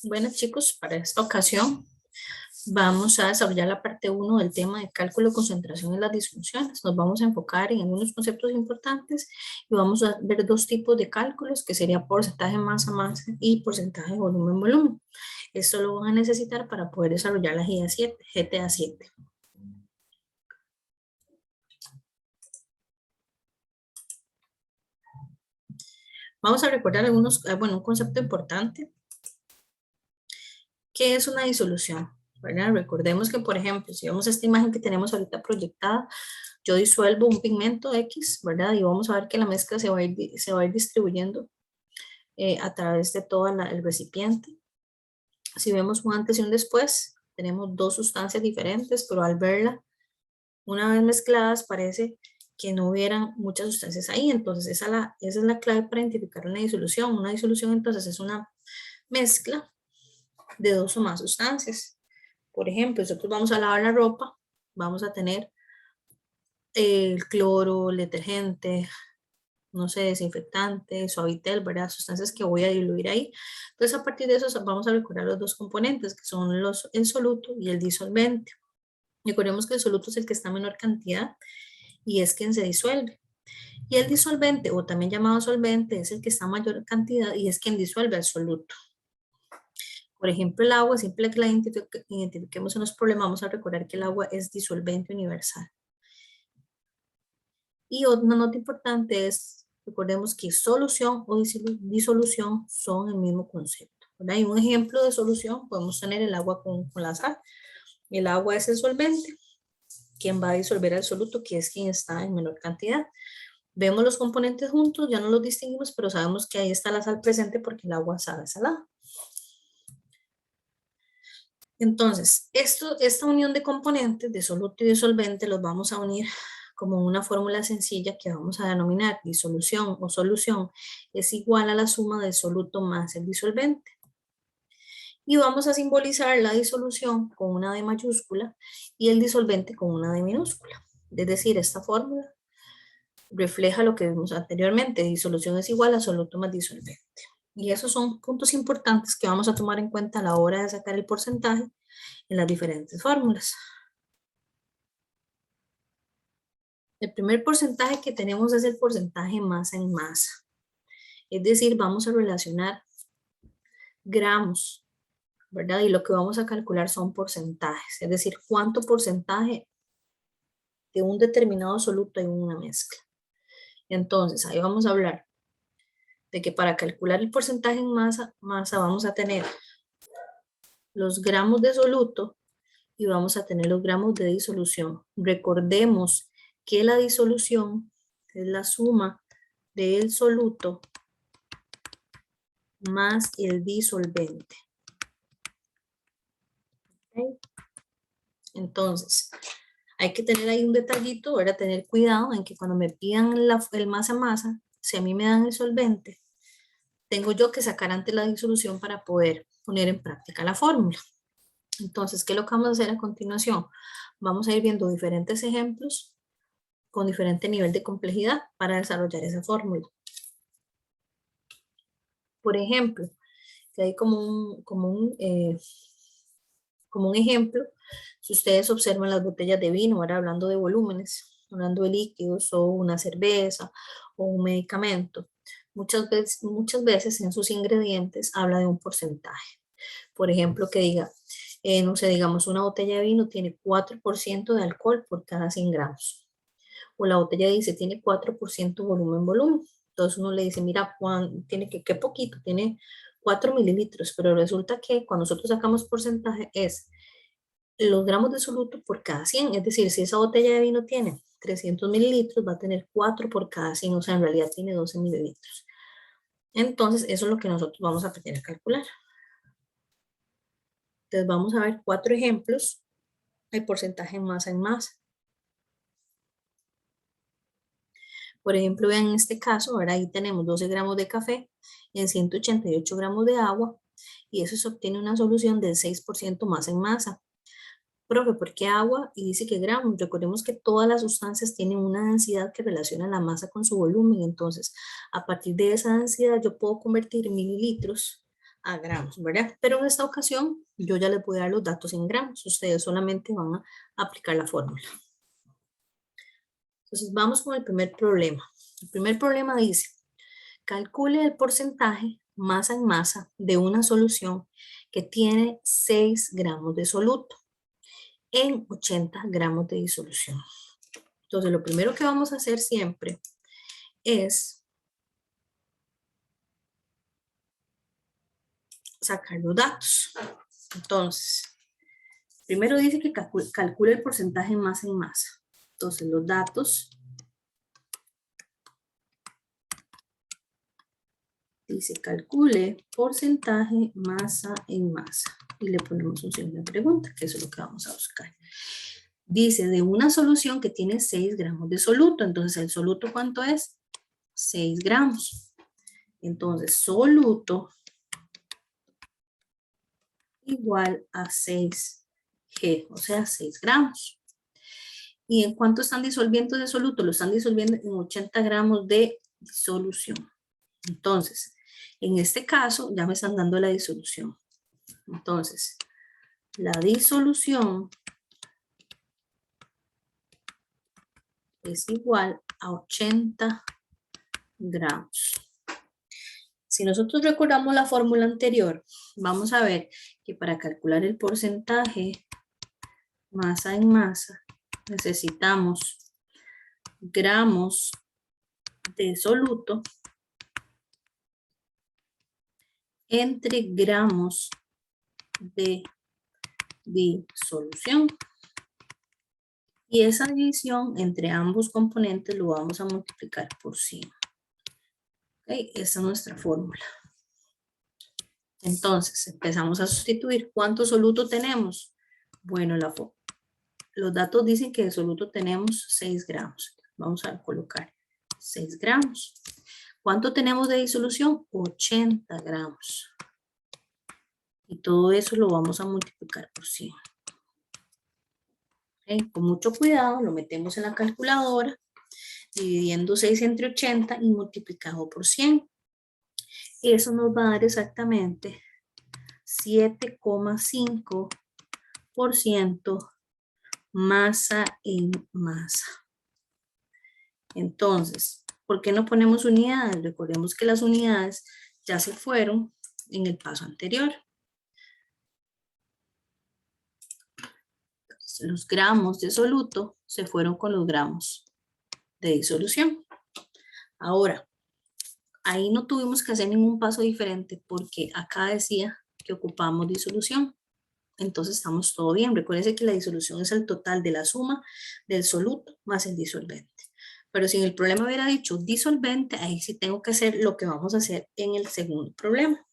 Bueno, chicos, para esta ocasión vamos a desarrollar la parte uno del tema de cálculo de concentración en las disfunciones. Nos vamos a enfocar en algunos conceptos importantes y vamos a ver dos tipos de cálculos, que sería porcentaje masa-masa y porcentaje volumen-volumen. Esto lo van a necesitar para poder desarrollar la GTA7. Vamos a recordar un concepto importante, que es una disolución, ¿verdad? Recordemos que, por ejemplo, si vemos esta imagen que tenemos ahorita proyectada, yo disuelvo un pigmento X, ¿verdad? Y vamos a ver que la mezcla se va a ir distribuyendo a través de todo el recipiente. Si vemos un antes y un después, tenemos dos sustancias diferentes, pero al verla, una vez mezcladas, parece que no hubieran muchas sustancias ahí. Entonces, esa es la clave para identificar una disolución. Una disolución, entonces, es una mezcla de dos o más sustancias. Por ejemplo, nosotros vamos a lavar la ropa, vamos a tener el cloro, el detergente, no sé, desinfectante, suavitel, ¿verdad? Sustancias que voy a diluir ahí. Entonces, a partir de eso vamos a recordar los dos componentes, que son el soluto y el disolvente. Recordemos que el soluto es el que está en menor cantidad y es quien se disuelve. Y el disolvente, o también llamado solvente, es el que está en mayor cantidad y es quien disuelve al soluto. Por ejemplo, el agua, siempre que la identifiquemos en los problemas, vamos a recordar que el agua es disolvente universal. Y una nota importante es, recordemos que solución o disolución son el mismo concepto, ¿verdad? Y un ejemplo de solución, podemos tener el agua con la sal. El agua es el solvente, quien va a disolver al soluto, que es quien está en menor cantidad. Vemos los componentes juntos, ya no los distinguimos, pero sabemos que ahí está la sal presente porque el agua sabe salada. Entonces, esta unión de componentes de soluto y disolvente los vamos a unir como una fórmula sencilla que vamos a denominar disolución o solución es igual a la suma del soluto más el disolvente. Y vamos a simbolizar la disolución con una D mayúscula y el disolvente con una D minúscula. Es decir, esta fórmula refleja lo que vimos anteriormente. Disolución es igual a soluto más disolvente. Y esos son puntos importantes que vamos a tomar en cuenta a la hora de sacar el porcentaje en las diferentes fórmulas. El primer porcentaje que tenemos es el porcentaje masa en masa. Es decir, vamos a relacionar gramos, ¿verdad? Y lo que vamos a calcular son porcentajes. Es decir, cuánto porcentaje de un determinado soluto hay en una mezcla. Entonces, ahí vamos a hablar de que para calcular el porcentaje en masa vamos a tener los gramos de soluto y vamos a tener los gramos de disolución. Recordemos que la disolución es la suma del soluto más el disolvente. ¿Okay? Entonces, hay que tener ahí un detallito, ¿verdad? Tener cuidado en que cuando me pidan el masa-masa, si a mí me dan el solvente, tengo yo que sacar antes la disolución para poder poner en práctica la fórmula. Entonces, ¿qué es lo que vamos a hacer a continuación? Vamos a ir viendo diferentes ejemplos con diferente nivel de complejidad para desarrollar esa fórmula. Por ejemplo, que hay como un ejemplo, si ustedes observan las botellas de vino, ahora hablando de volúmenes, hablando de líquidos o una cerveza o un medicamento, muchas veces en sus ingredientes habla de un porcentaje. Por ejemplo, que diga, no sé, digamos, una botella de vino tiene 4% de alcohol por cada 100 gramos. O la botella dice, tiene 4% volumen. Entonces uno le dice, mira, Juan, tiene qué poquito, tiene 4 mililitros, pero resulta que cuando nosotros sacamos porcentaje es los gramos de soluto por cada 100, es decir, si esa botella de vino tiene 300 mililitros, va a tener 4 por cada 100, o sea, en realidad tiene 12 mililitros. Entonces, eso es lo que nosotros vamos a aprender a calcular. Entonces, vamos a ver 4 ejemplos de porcentaje en masa en masa. Por ejemplo, vean en este caso, ahora ahí tenemos 12 gramos de café en 188 gramos de agua y eso se obtiene una solución del 6% masa en masa. Profe, ¿por qué agua? Y dice que gramos. Recordemos que todas las sustancias tienen una densidad que relaciona la masa con su volumen. Entonces, a partir de esa densidad yo puedo convertir mililitros a gramos, ¿verdad? Pero en esta ocasión yo ya les voy a dar los datos en gramos. Ustedes solamente van a aplicar la fórmula. Entonces vamos con el primer problema. El primer problema dice, calcule el porcentaje masa en masa de una solución que tiene 6 gramos de soluto en 80 gramos de disolución. Entonces lo primero que vamos a hacer siempre es sacar los datos. Entonces, primero dice que calcule el porcentaje masa en masa. Entonces los datos dice calcule porcentaje masa en masa. Y le ponemos un signo de pregunta, que eso es lo que vamos a buscar. Dice de una solución que tiene 6 gramos de soluto. Entonces, ¿el soluto cuánto es? 6 gramos. Entonces, soluto igual a 6G, o sea, 6 gramos. ¿Y en cuánto están disolviendo de soluto? Lo están disolviendo en 80 gramos de disolución. Entonces, en este caso, ya me están dando la disolución. Entonces, la disolución es igual a 80 gramos. Si nosotros recordamos la fórmula anterior, vamos a ver que para calcular el porcentaje masa en masa, necesitamos gramos de soluto entre gramos de disolución. Y esa división entre ambos componentes lo vamos a multiplicar por 100. ¿Okay? Esa es nuestra fórmula. Entonces, empezamos a sustituir. ¿Cuánto soluto tenemos? Bueno, los datos dicen que de soluto tenemos 6 gramos. Vamos a colocar 6 gramos. ¿Cuánto tenemos de disolución? 80 gramos. Y todo eso lo vamos a multiplicar por 100. ¿Okay? Con mucho cuidado lo metemos en la calculadora, dividiendo 6 entre 80 y multiplicado por 100. Eso nos va a dar exactamente 7,5% masa en masa. Entonces, ¿por qué no ponemos unidades? Recordemos que las unidades ya se fueron en el paso anterior. Entonces, los gramos de soluto se fueron con los gramos de disolución. Ahora, ahí no tuvimos que hacer ningún paso diferente porque acá decía que ocupamos disolución. Entonces estamos todo bien. Recuérdense que la disolución es el total de la suma del soluto más el disolvente. Pero si en el problema hubiera dicho disolvente, ahí sí tengo que hacer lo que vamos a hacer en el segundo problema.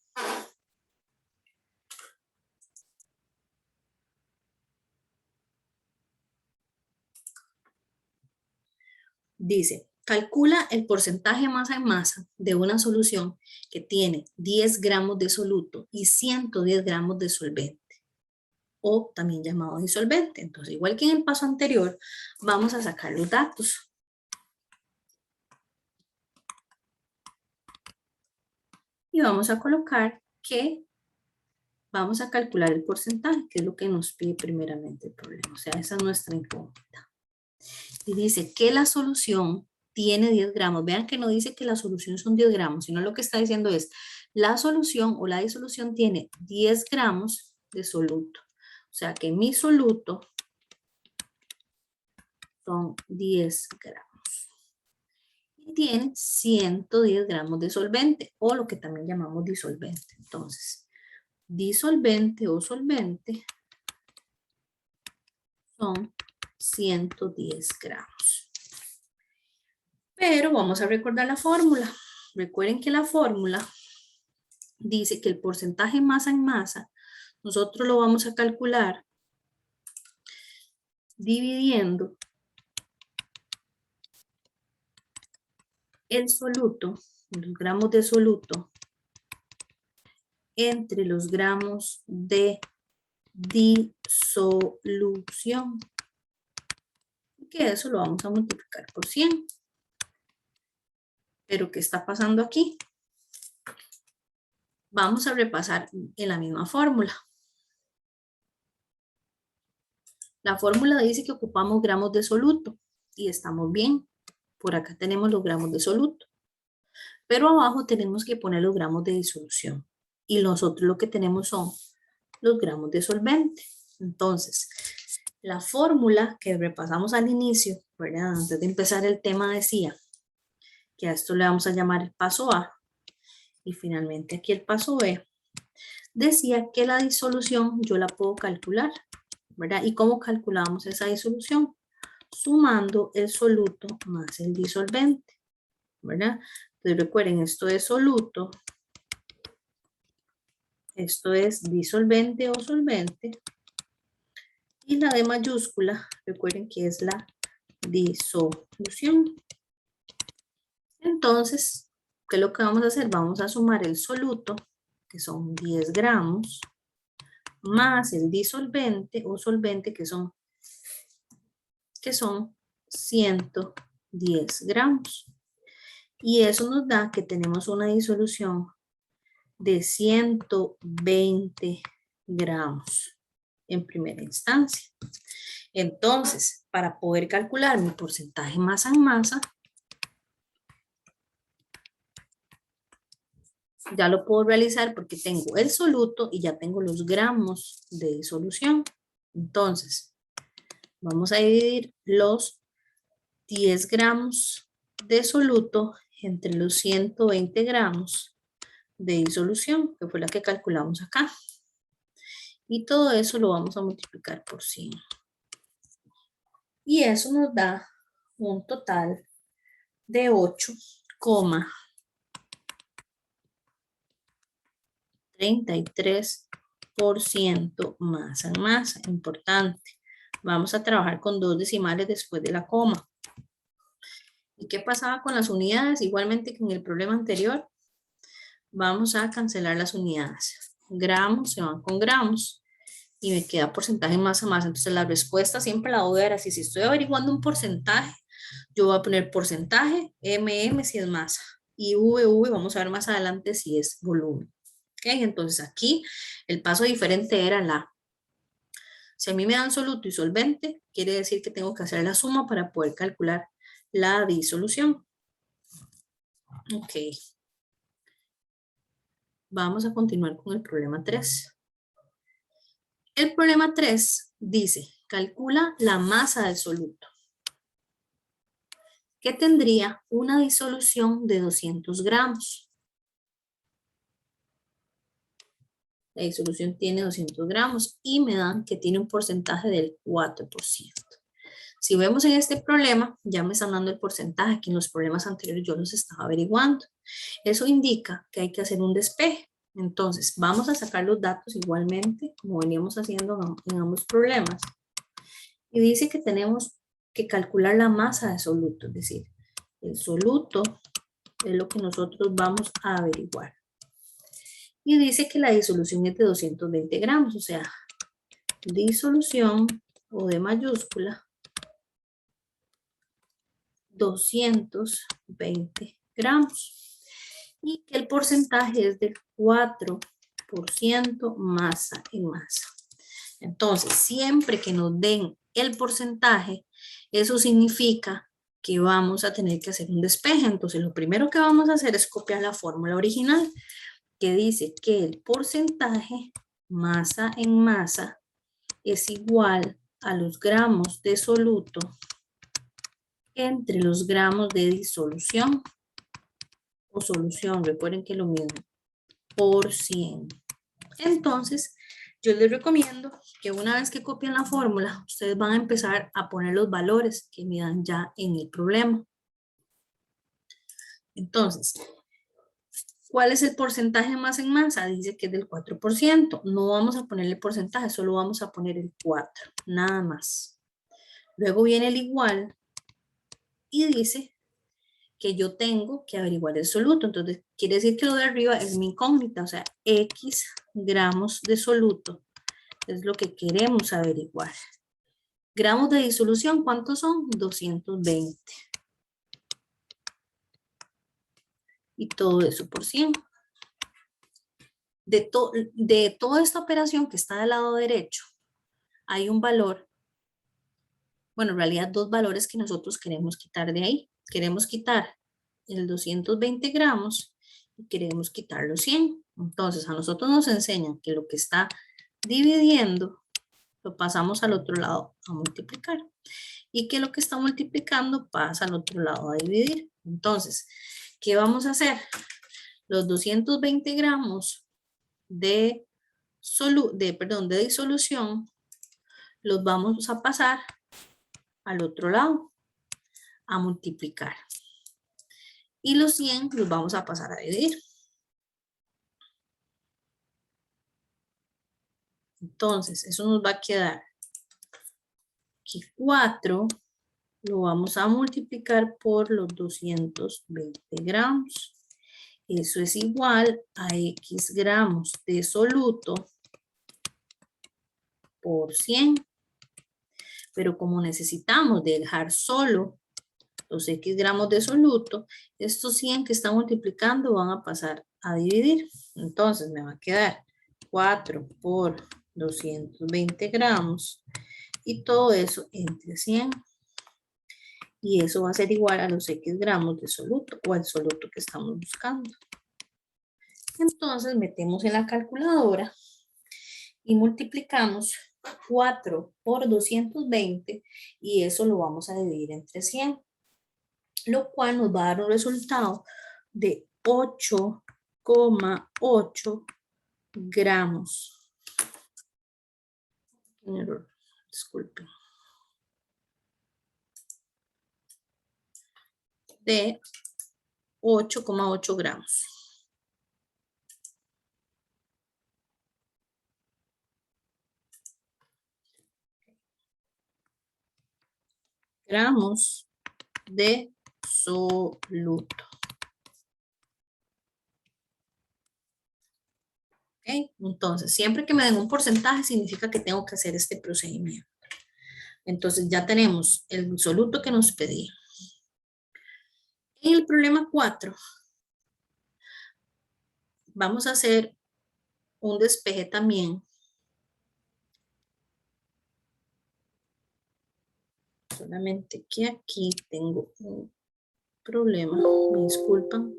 Dice, calcula el porcentaje masa en masa de una solución que tiene 10 gramos de soluto y 110 gramos de solvente, o también llamado disolvente. Entonces, igual que en el paso anterior, vamos a sacar los datos. Y vamos a colocar que vamos a calcular el porcentaje, que es lo que nos pide primeramente el problema. O sea, esa es nuestra incógnita. Y dice que la solución tiene 10 gramos. Vean que no dice que la solución son 10 gramos, sino lo que está diciendo es la solución o la disolución tiene 10 gramos de soluto. O sea que mi soluto son 10 gramos. Y tiene 110 gramos de solvente, o lo que también llamamos disolvente. Entonces, disolvente o solvente son 110 gramos. Pero vamos a recordar la fórmula. Recuerden que la fórmula dice que el porcentaje masa en masa, nosotros lo vamos a calcular dividiendo el soluto, los gramos de soluto, entre los gramos de disolución. Que eso lo vamos a multiplicar por 100. Pero ¿qué está pasando aquí? Vamos a repasar en la misma fórmula. La fórmula dice que ocupamos gramos de soluto y estamos bien. Por acá tenemos los gramos de soluto, pero abajo tenemos que poner los gramos de disolución y nosotros lo que tenemos son los gramos de solvente. Entonces, la fórmula que repasamos al inicio, ¿verdad? Antes de empezar el tema decía que a esto le vamos a llamar el paso A y finalmente aquí el paso B. Decía que la disolución yo la puedo calcular, ¿verdad? ¿Y cómo calculamos esa disolución? Sumando el soluto más el disolvente, ¿verdad? Entonces recuerden, esto es soluto, esto es disolvente o solvente, y la D mayúscula, recuerden que es la disolución. Entonces, ¿qué es lo que vamos a hacer? Vamos a sumar el soluto, que son 10 gramos, más el disolvente o solvente, que son 110 gramos. Y eso nos da que tenemos una disolución de 120 gramos en primera instancia. Entonces, para poder calcular mi porcentaje masa en masa, ya lo puedo realizar porque tengo el soluto y ya tengo los gramos de disolución. Entonces, vamos a dividir los 10 gramos de soluto entre los 120 gramos de disolución, que fue la que calculamos acá. Y todo eso lo vamos a multiplicar por 100. Y eso nos da un total de 8,33% masa en masa. Importante. Vamos a trabajar con 2 decimales después de la coma. ¿Y qué pasaba con las unidades? Igualmente que en el problema anterior, vamos a cancelar las unidades. Gramos se van con gramos y me queda porcentaje masa masa. Entonces la respuesta siempre la voy a ver así. Si estoy averiguando un porcentaje, yo voy a poner porcentaje, si es masa, y vamos a ver más adelante si es volumen. ¿Ok? Entonces aquí el paso diferente era la. Si a mí me dan soluto y solvente, quiere decir que tengo que hacer la suma para poder calcular la disolución. Ok. Vamos a continuar con el problema 3. El problema 3 dice, calcula la masa del soluto, que tendría una disolución de 200 gramos. La disolución tiene 200 gramos y me dan que tiene un porcentaje del 4%. Si vemos en este problema, ya me están dando el porcentaje que en los problemas anteriores yo los estaba averiguando. Eso indica que hay que hacer un despeje. Entonces, vamos a sacar los datos igualmente, como veníamos haciendo en ambos problemas. Y dice que tenemos que calcular la masa de soluto, es decir, el soluto es lo que nosotros vamos a averiguar. Y dice que la disolución es de 220 gramos, o sea, disolución o de mayúscula 220 gramos. Y que el porcentaje es del 4% masa en masa. Entonces, siempre que nos den el porcentaje, eso significa que vamos a tener que hacer un despeje. Entonces, lo primero que vamos a hacer es copiar la fórmula original, que dice que el porcentaje masa en masa es igual a los gramos de soluto entre los gramos de disolución o solución, recuerden que lo mismo, por 100. Entonces, yo les recomiendo que una vez que copien la fórmula, ustedes van a empezar a poner los valores que me dan ya en el problema. Entonces, ¿cuál es el porcentaje más en masa? Dice que es del 4%. No vamos a ponerle porcentaje, solo vamos a poner el 4, nada más. Luego viene el igual y dice que yo tengo que averiguar el soluto. Entonces, quiere decir que lo de arriba es mi incógnita, o sea, X gramos de soluto es lo que queremos averiguar. Gramos de disolución, ¿cuántos son? 220. Y todo eso por 100. de toda esta operación que está del lado derecho, hay un valor, bueno, en realidad dos valores que nosotros queremos quitar de ahí. Queremos quitar el 220 gramos y queremos quitar los 100. Entonces, a nosotros nos enseñan que lo que está dividiendo lo pasamos al otro lado a multiplicar. Y que lo que está multiplicando pasa al otro lado a dividir. Entonces, ¿qué vamos a hacer? Los 220 gramos de disolución los vamos a pasar al otro lado a multiplicar. Y los 100 los vamos a pasar a dividir. Entonces, eso nos va a quedar que 4 lo vamos a multiplicar por los 220 gramos. Eso es igual a X gramos de soluto por 100. Pero como necesitamos dejar solo los X gramos de soluto, estos 100 que están multiplicando van a pasar a dividir. Entonces me va a quedar 4 por 220 gramos y todo eso entre 100. Y eso va a ser igual a los X gramos de soluto o al soluto que estamos buscando. Entonces metemos en la calculadora y multiplicamos 4 por 220 y eso lo vamos a dividir entre 100. Lo cual nos va a dar un resultado de 8,8 gramos. Disculpen. De 8,8 gramos. Gramos de soluto. ¿Okay? Entonces, siempre que me den un porcentaje significa que tengo que hacer este procedimiento. Entonces, ya tenemos el soluto que nos pedí. En el problema 4, vamos a hacer un despeje también. Solamente que aquí tengo un problema, me disculpan.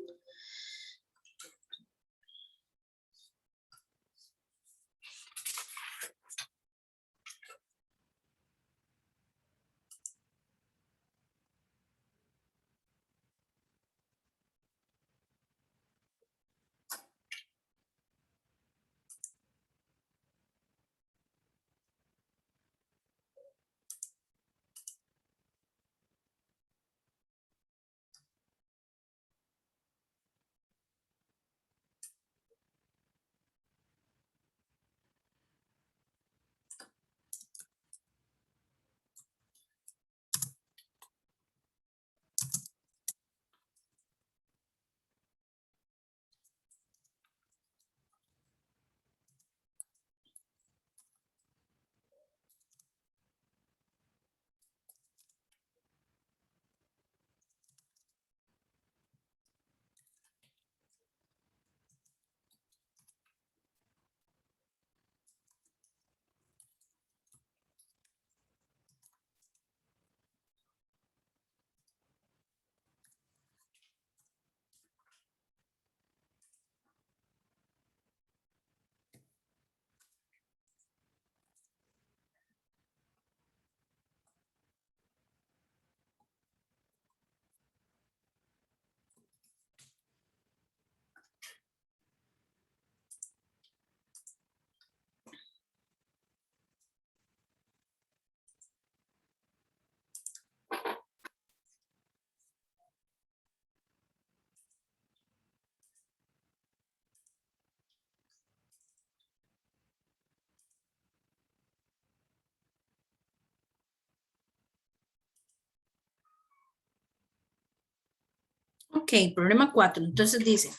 Ok, problema 4. Entonces dice,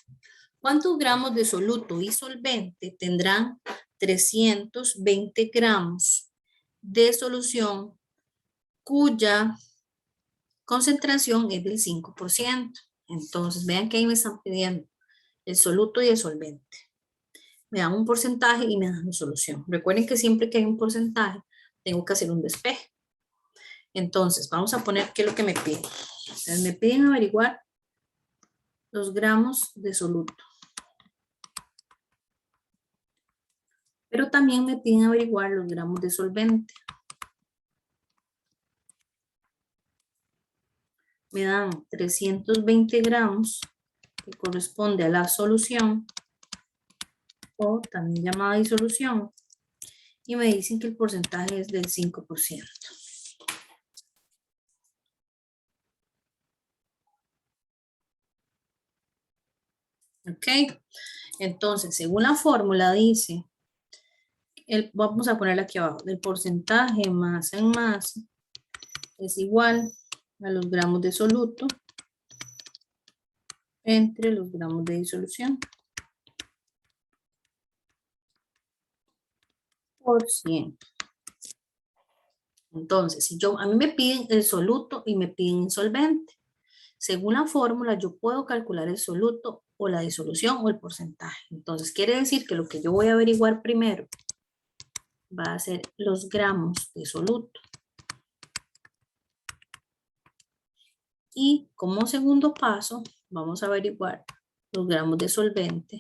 ¿cuántos gramos de soluto y solvente tendrán 320 gramos de solución cuya concentración es del 5%? Entonces, vean que ahí me están pidiendo el soluto y el solvente. me dan un porcentaje y me dan la solución. Recuerden que siempre que hay un porcentaje, tengo que hacer un despeje. Entonces, vamos a poner qué es lo que me piden. Entonces, me piden averiguar los gramos de soluto. Pero también me piden averiguar los gramos de solvente. Me dan 320 gramos, que corresponde a la solución, o también llamada disolución, y me dicen que el porcentaje es del 5%. ¿Ok? Entonces, según la fórmula dice, vamos a ponerla aquí abajo, el porcentaje masa en masa es igual a los gramos de soluto entre los gramos de disolución por 100. Entonces, si a mí me piden el soluto y me piden el solvente, según la fórmula yo puedo calcular el soluto o la disolución o el porcentaje. Entonces, quiere decir que lo que yo voy a averiguar primero va a ser los gramos de soluto. Y como segundo paso, vamos a averiguar los gramos de solvente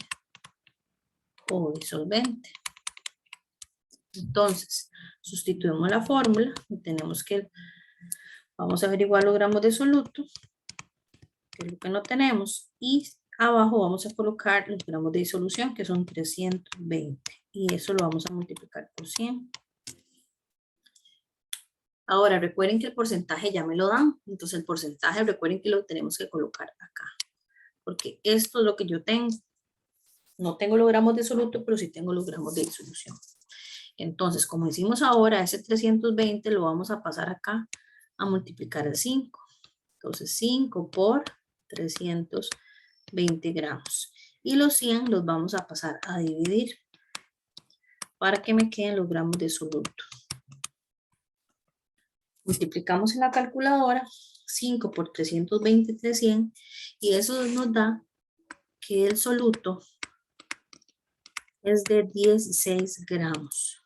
o disolvente. Entonces, sustituimos la fórmula y tenemos que, vamos a averiguar los gramos de soluto, que es lo que no tenemos, y abajo vamos a colocar los gramos de disolución, que son 320, y eso lo vamos a multiplicar por 100. Ahora, recuerden que el porcentaje ya me lo dan, entonces el porcentaje, recuerden que lo tenemos que colocar acá, porque esto es lo que yo tengo. No tengo los gramos de soluto, pero sí tengo los gramos de disolución. Entonces, como hicimos ahora, ese 320 lo vamos a pasar acá a multiplicar el 5. Entonces, 5 por 320 gramos. Y los 100 los vamos a pasar a dividir para que me queden los gramos de soluto. Multiplicamos en la calculadora 5 por 320 entre 100 y eso nos da que el soluto es de 16 gramos.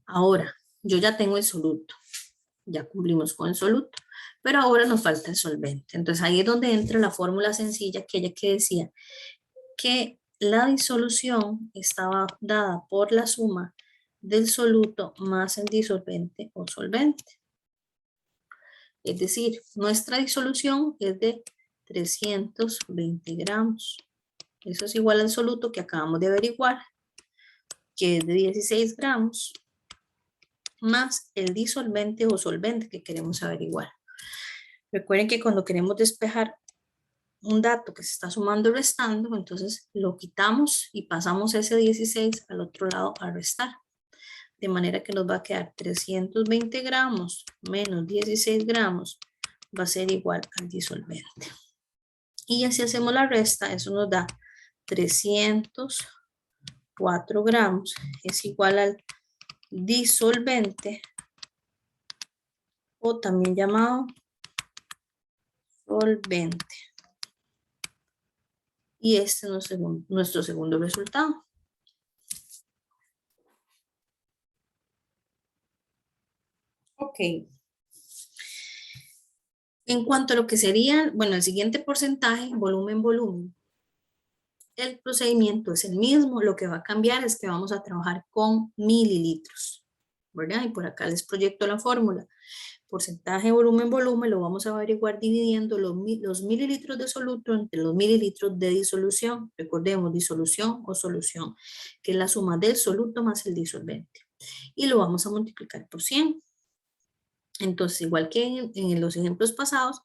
Ahora, yo ya tengo el soluto, ya cumplimos con el soluto, pero ahora nos falta el solvente. Entonces ahí es donde entra la fórmula sencilla aquella que decía que la disolución estaba dada por la suma del soluto más el disolvente o solvente. Es decir, nuestra disolución es de 320 gramos. Eso es igual al soluto que acabamos de averiguar, que es de 16 gramos, más el disolvente o solvente que queremos averiguar. Recuerden que cuando queremos despejar un dato que se está sumando y restando, entonces lo quitamos y pasamos ese 16 al otro lado a restar. De manera que nos va a quedar 320 gramos menos 16 gramos va a ser igual al disolvente. Y así hacemos la resta, eso nos da 304 gramos es igual al disolvente o también llamado solvente. Y este es nuestro segundo resultado. Ok. En cuanto a lo que sería, bueno, el siguiente porcentaje, volumen. El procedimiento es el mismo, lo que va a cambiar es que vamos a trabajar con mililitros, ¿verdad? Y por acá les proyecto la fórmula. Porcentaje, volumen, lo vamos a averiguar dividiendo los mililitros de soluto entre los mililitros de disolución. Recordemos, disolución o solución, que es la suma del soluto más el disolvente. Y lo vamos a multiplicar por 100. Entonces, igual que en los ejemplos pasados,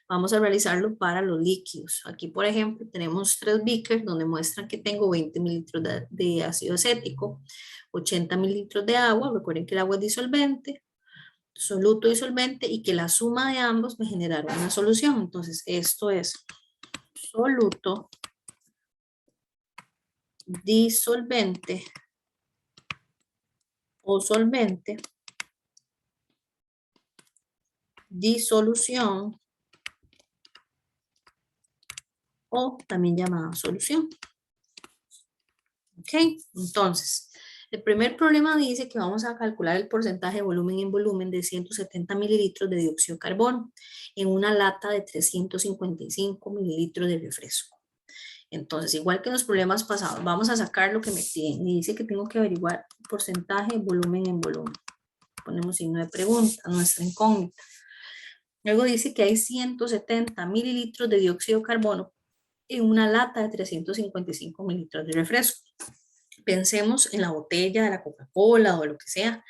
vamos a realizarlo para los líquidos. Aquí, por ejemplo, tenemos 3 beakers donde muestran que tengo 20 mililitros de ácido acético, 80 mililitros de agua. Recuerden que el agua es disolvente, soluto disolvente, y que la suma de ambos me generaron una solución. Entonces, esto es soluto disolvente o solvente, disolución o también llamada solución. Ok, entonces, el primer problema dice que vamos a calcular el porcentaje de volumen en volumen de 170 mililitros de dióxido de carbono en una lata de 355 mililitros de refresco. Entonces, igual que en los problemas pasados, vamos a sacar lo que me piden. Y dice que tengo que averiguar el porcentaje de volumen en volumen. Ponemos signo de pregunta, nuestra incógnita. Luego dice que hay 170 mililitros de dióxido de carbono en una lata de 355 mililitros de refresco. Pensemos en la botella de la Coca-Cola o lo que sea.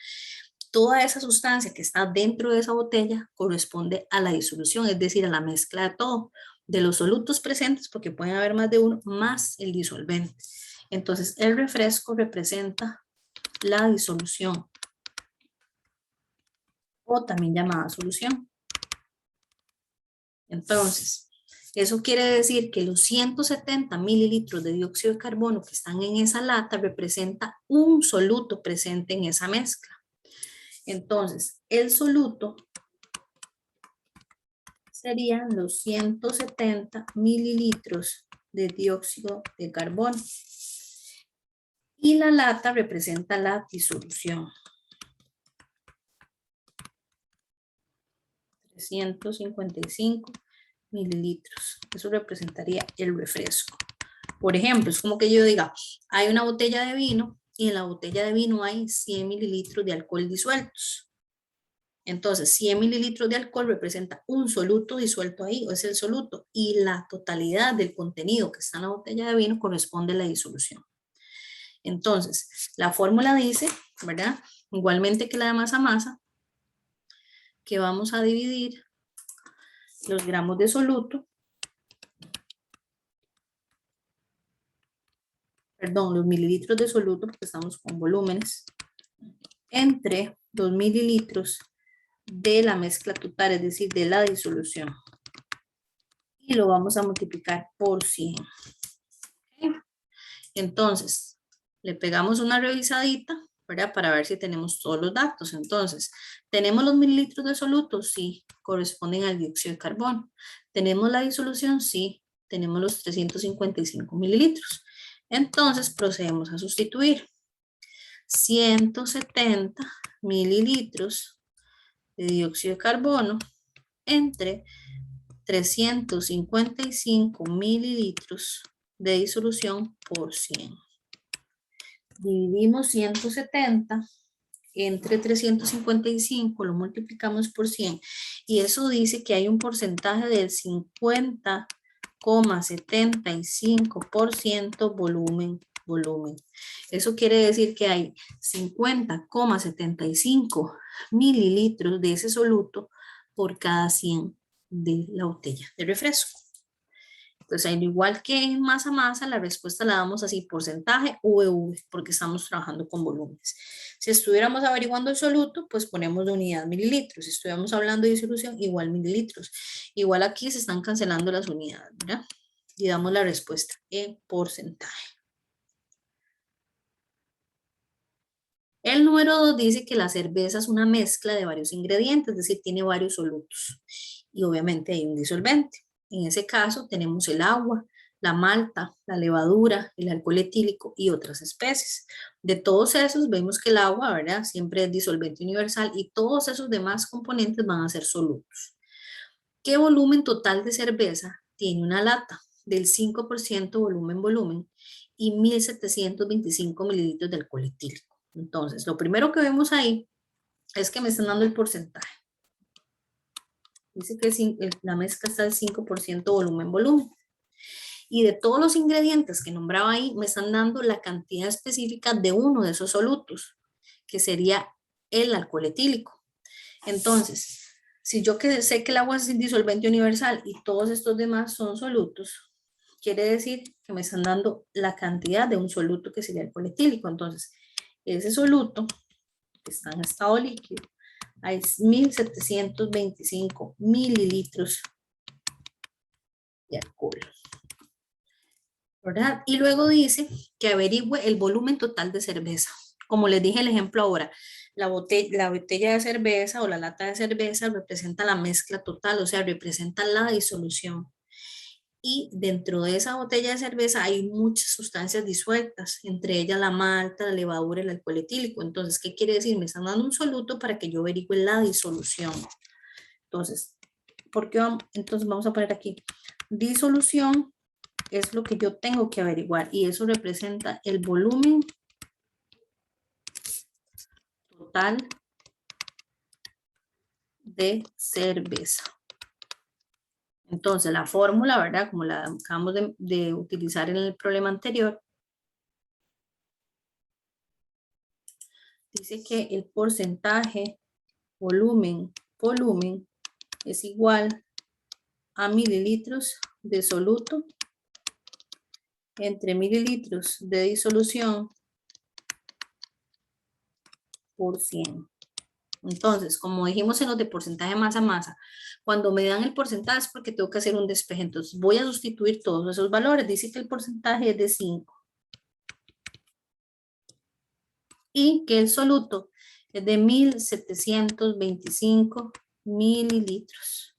Toda esa sustancia que está dentro de esa botella corresponde a la disolución, es decir, a la mezcla de todo, de los solutos presentes, porque pueden haber más de uno, más el disolvente. Entonces, el refresco representa la disolución, o también llamada solución. Entonces, eso quiere decir que los 170 mililitros de dióxido de carbono que están en esa lata representa un soluto presente en esa mezcla. Entonces, el soluto serían los 170 mililitros de dióxido de carbono. Y la lata representa la disolución. 355 mililitros. Eso representaría el refresco. Por ejemplo, es como que yo diga, hay una botella de vino y en la botella de vino hay 100 mililitros de alcohol disueltos. Entonces, 100 mililitros de alcohol representa un soluto disuelto ahí, o es el soluto, y la totalidad del contenido que está en la botella de vino corresponde a la disolución. Entonces, la fórmula dice, ¿verdad? Igualmente que la de masa a masa, que vamos a dividir los gramos de soluto, perdón, los mililitros de soluto, porque estamos con volúmenes, entre los mililitros de la mezcla total, es decir, de la disolución. Y lo vamos a multiplicar por 100. Entonces, le pegamos una revisadita, ¿verdad? Para ver si tenemos todos los datos. Entonces, ¿tenemos los mililitros de soluto? Sí, corresponden al dióxido de carbono. ¿Tenemos la disolución? Sí, tenemos los 355 mililitros. Entonces, procedemos a sustituir. 170 mililitros de dióxido de carbono entre 355 mililitros de disolución por 100. Dividimos 170 entre 355, lo multiplicamos por 100 y eso dice que hay un porcentaje del 50,75% volumen. Eso quiere decir que hay 50,75 mililitros de ese soluto por cada 100 de la botella de refresco. Entonces, al igual que en masa a masa, la respuesta la damos así, porcentaje VV, porque estamos trabajando con volúmenes. Si estuviéramos averiguando el soluto, pues ponemos de unidad mililitros. Si estuviéramos hablando de disolución, igual mililitros. Igual aquí se están cancelando las unidades, ¿verdad? Y damos la respuesta en porcentaje. El número 2 dice que la cerveza es una mezcla de varios ingredientes, es decir, tiene varios solutos. Y obviamente hay un disolvente. En ese caso tenemos el agua, la malta, la levadura, el alcohol etílico y otras especies. De todos esos vemos que el agua, ¿verdad? Siempre es disolvente universal y todos esos demás componentes van a ser solutos. ¿Qué volumen total de cerveza tiene una lata? Del 5% volumen y 1725 mililitros de alcohol etílico. Entonces, lo primero que vemos ahí es que me están dando el porcentaje. Dice que la mezcla está al 5% volumen. Y de todos los ingredientes que nombraba ahí, me están dando la cantidad específica de uno de esos solutos, que sería el alcohol etílico. Entonces, si yo sé que el agua es disolvente universal y todos estos demás son solutos, quiere decir que me están dando la cantidad de un soluto que sería el alcohol etílico. Entonces, ese soluto que está en estado líquido hay 1725 mililitros de alcohol, ¿verdad? Y luego dice que averigüe el volumen total de cerveza. Como les dije el ejemplo ahora, la botella de cerveza o la lata de cerveza representa la mezcla total, o sea, representa la disolución. y dentro de esa botella de cerveza hay muchas sustancias disueltas, entre ellas la malta, la levadura, el alcohol etílico. Entonces, ¿qué quiere decir? Me están dando un soluto para que yo averigüe la disolución. Entonces, entonces vamos a poner aquí, disolución es lo que yo tengo que averiguar y eso representa el volumen total de cerveza. Entonces, la fórmula, ¿verdad? Como la acabamos de utilizar en el problema anterior, dice que el porcentaje volumen es igual a mililitros de soluto entre mililitros de disolución por 100. Entonces, como dijimos en los de porcentaje masa-masa, cuando me dan el porcentaje es porque tengo que hacer un despeje. Entonces, voy a sustituir todos esos valores. Dice que el porcentaje es de 5. Y que el soluto es de 1725 mililitros.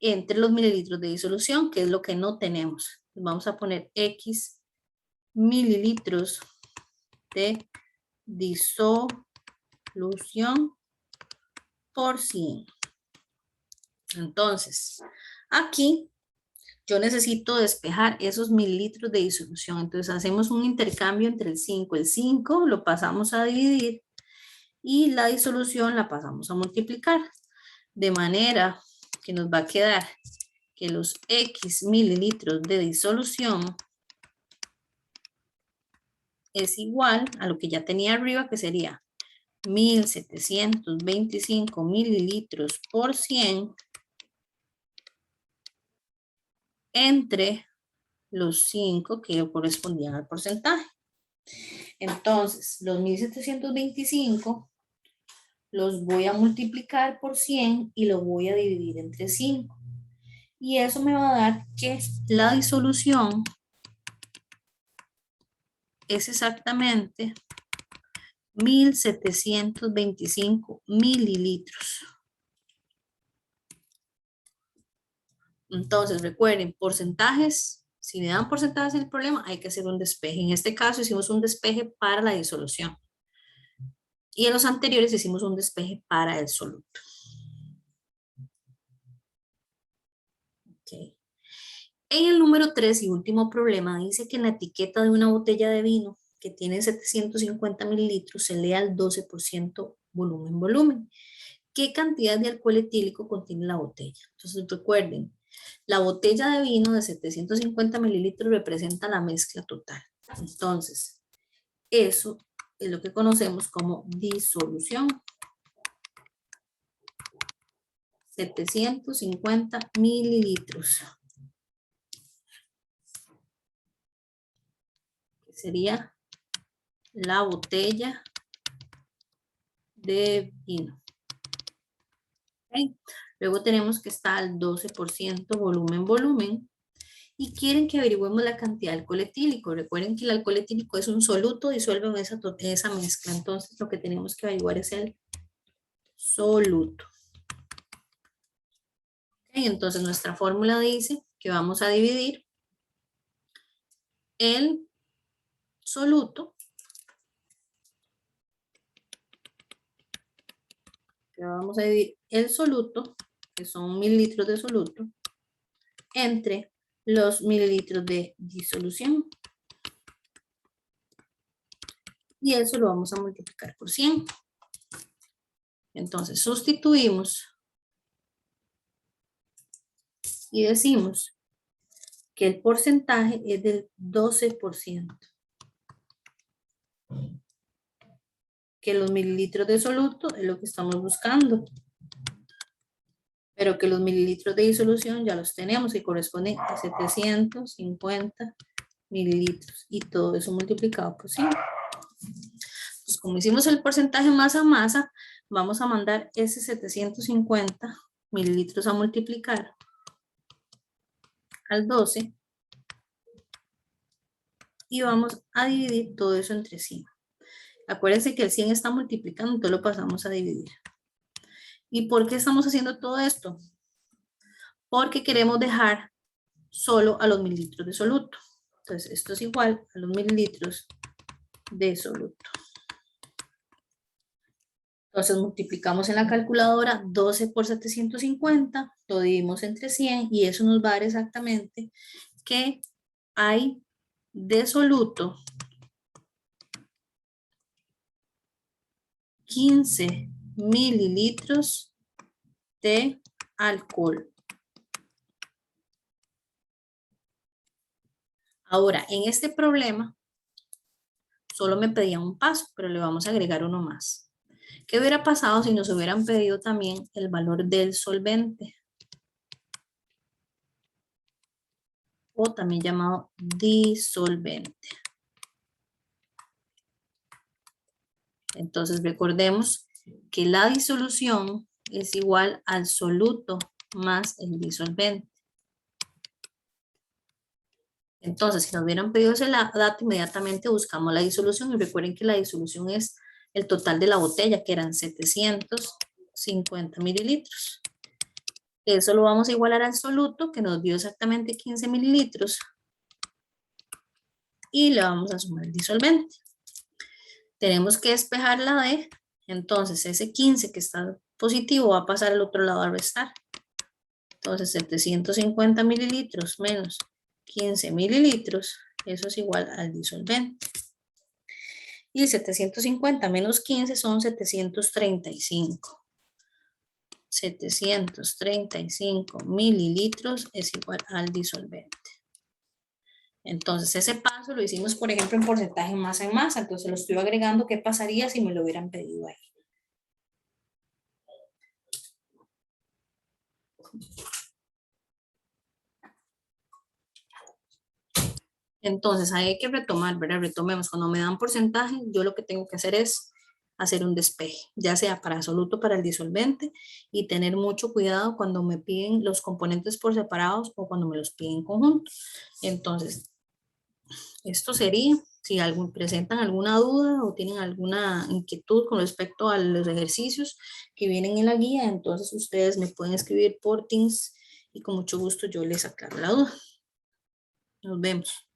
Entre los mililitros de disolución, que es lo que no tenemos. Vamos a poner X mililitros de disolución por 100. Entonces, aquí yo necesito despejar esos mililitros de disolución. Entonces, hacemos un intercambio entre el 5. El 5 lo pasamos a dividir y la disolución la pasamos a multiplicar. De manera que nos va a quedar que los X mililitros de disolución es igual a lo que ya tenía arriba, que sería 1725 mililitros por 100 entre los 5 que correspondían al porcentaje. Entonces, los 1725 los voy a multiplicar por 100 y lo voy a dividir entre 5. Y eso me va a dar que la disolución es exactamente 1725 mililitros. Entonces, recuerden, porcentajes, si me dan porcentajes en el problema, hay que hacer un despeje. En este caso hicimos un despeje para la disolución. Y en los anteriores hicimos un despeje para el soluto. Okay. En el número 3 y último problema, dice que en la etiqueta de una botella de vino que tiene 750 mililitros se lea el 12% volumen. ¿Qué cantidad de alcohol etílico contiene la botella? Entonces recuerden, la botella de vino de 750 mililitros representa la mezcla total. Entonces, eso es lo que conocemos como disolución. 750 mililitros. Sería la botella de vino. ¿Okay? Luego tenemos que está al 12% volumen. Y quieren que averigüemos la cantidad de alcohol etílico. Recuerden que el alcohol etílico es un soluto disuelto en esa mezcla. Entonces lo que tenemos que averiguar es el soluto. Okay, entonces nuestra fórmula dice que vamos a dividir el soluto, que son mililitros de soluto, entre los mililitros de disolución. Y eso lo vamos a multiplicar por 100. Entonces sustituimos y decimos que el porcentaje es del 12%. Que los mililitros de soluto es lo que estamos buscando. Pero que los mililitros de disolución ya los tenemos, que corresponden a 750 mililitros. Y todo eso multiplicado por 100. Pues como hicimos el porcentaje masa-masa, vamos a mandar ese 750 mililitros a multiplicar al 12 y vamos a dividir todo eso entre 100. Acuérdense que el 100 está multiplicando, entonces lo pasamos a dividir. ¿Y por qué estamos haciendo todo esto? Porque queremos dejar solo a los mililitros de soluto. Entonces, esto es igual a los mililitros de soluto. Entonces, multiplicamos en la calculadora 12 por 750, lo dividimos entre 100 y eso nos va a dar exactamente que hay de soluto 15 mililitros de alcohol. Ahora, en este problema, solo me pedían un paso, pero le vamos a agregar uno más. ¿Qué hubiera pasado si nos hubieran pedido también el valor del solvente? O también llamado disolvente. Entonces recordemos que la disolución es igual al soluto más el disolvente. Entonces, si nos hubieran pedido ese dato, inmediatamente buscamos la disolución y recuerden que la disolución es el total de la botella, que eran 750 mililitros. Eso lo vamos a igualar al soluto, que nos dio exactamente 15 mililitros. Y le vamos a sumar el disolvente. Tenemos que despejar la D, entonces ese 15 que está positivo va a pasar al otro lado a restar. Entonces 750 mililitros menos 15 mililitros, eso es igual al disolvente. Y 750 menos 15 son 735. 735 mililitros es igual al disolvente. Entonces ese paso lo hicimos, por ejemplo, en porcentaje masa en masa. Entonces lo estoy agregando. ¿Qué pasaría si me lo hubieran pedido ahí? Entonces ahí hay que retomar, ¿verdad? Retomemos. Cuando me dan porcentaje, yo lo que tengo que hacer es hacer un despeje, ya sea para soluto, para el disolvente, y tener mucho cuidado cuando me piden los componentes por separados o cuando me los piden en conjunto. Entonces, esto sería, si presentan alguna duda o tienen alguna inquietud con respecto a los ejercicios que vienen en la guía, entonces ustedes me pueden escribir por Teams y con mucho gusto yo les aclaro la duda. Nos vemos.